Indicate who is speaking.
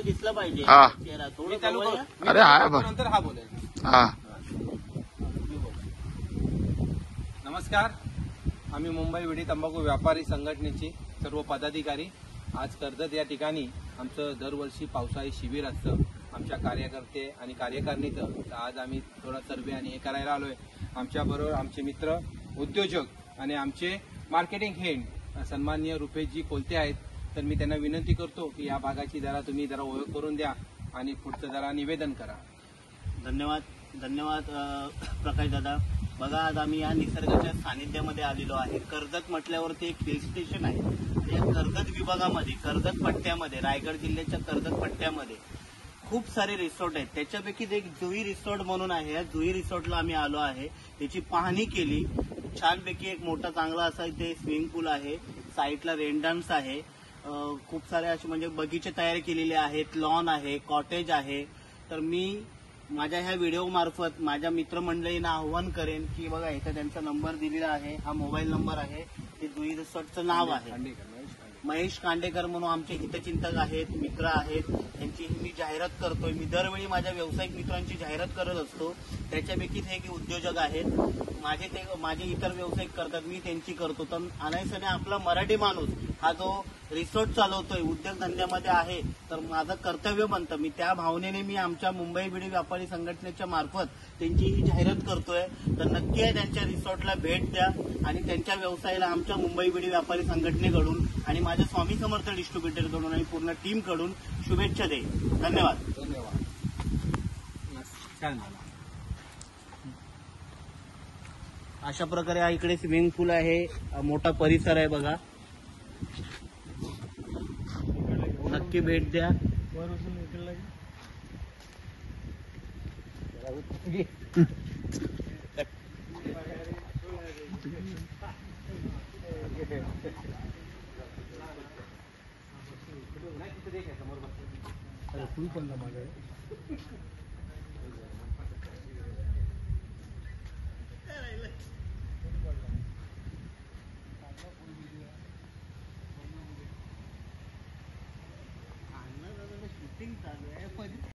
Speaker 1: दिसलं पाहिजे
Speaker 2: हा.
Speaker 1: चेहरा थोडं
Speaker 3: मी चालू
Speaker 1: जवळ
Speaker 3: करू.
Speaker 1: या.
Speaker 3: मी
Speaker 2: अरे हा बघ.
Speaker 3: नंतर हा बोलेल.
Speaker 2: हा.
Speaker 3: नमस्कार, आम्ही मुंबई विडी तंबाखू व्यापारी संघटनेचे सर्व पदाधिकारी आज कर्जत या ठिकाणी आमचं दरवर्षी पावसाळी शिबिर असतं आमच्या कार्यकर्ते आणि कार्यकारिणीचं. तर आज आम्ही थोडा सर्वे आणि हे करायला आलोय. आमच्याबरोबर आमचे मित्र उद्योजक आणि आमचे मार्केटिंग हेड सन्माननीय रुपेशजी कोलते आहेत. तर मी त्यांना विनंती करतो की या भागाची तुम्ही जरा ओळख करून द्या आणि पुढचं जरा निवेदन करा.
Speaker 1: धन्यवाद प्रकाश दादा. बघा, आज आम्ही या निसर्गाच्या सानिध्यामध्ये आलेलो आहे. कर्जत म्हटल्यावरती एक हिल स्टेशन आहे. या कर्जत विभागामध्ये, कर्जत पट्ट्यामध्ये, रायगड जिल्ह्याच्या कर्जत पट्ट्यामध्ये खूप सारे रिसॉर्ट आहेत. त्याच्यापैकी एक जुई रिसॉर्ट म्हणून आहे. या जुई रिसॉर्टला आम्ही आलो आहे. त्याची पाहणी केली. छानपैकी एक मोठा चांगला असा इथे स्विमिंग पूल आहे. साईडला रेन डान्स आहे. खूप सारे असे म्हणजे बगीचे तयार केलेले आहेत. लॉन आहे, कॉटेज आहे. तर मी माझ्या ह्या व्हिडिओ मार्फत माझ्या मित्रमंडळींना आव्हान करेन की बघा, इथं त्यांचा नंबर दिलेला आहे. हा मोबाईल नंबर आहे. ते जुई रिसॉर्टचं नाव आहे. महेश कांडेकर म्हणून आमचे हितचिंतक आहेत, मित्र आहेत. त्यांची मी जाहिरात करतोय. मी दरवेळी माझ्या व्यावसायिक मित्रांची जाहिरात करत असतो. त्याच्यापैकी ते एक उद्योजक आहेत. माझे इतर व्यावसायिक करतात, मी त्यांची करतो. तर अनायसाने आपला मराठी माणूस हा जो रिसॉर्ट चालवतोय, उद्योगधंद्यामध्ये आहे, तर माझं कर्तव्य बनतं. मी त्या भावनेने मी आमच्या मुंबई बिडी व्यापारी संघटनेच्या मार्फत त्यांची ही जाहिरात करतोय. तर नक्की त्यांच्या रिसॉर्टला भेट द्या आणि त्यांच्या व्यवसायाला आमच्या मुंबई बिडी व्यापारी संघटनेकडून आणि माझ्या स्वामी समर्थ डिस्ट्रीब्युटरकडून आणि पूर्ण टीमकडून शुभेच्छा देईल. धन्यवाद.
Speaker 3: छान.
Speaker 1: अशा प्रकारे इकडे स्विमिंग पूल आहे. मोठा परिसर आहे बघा. नक्की भेट द्या.
Speaker 3: फुल पण माझ्या
Speaker 1: काय राहिलं?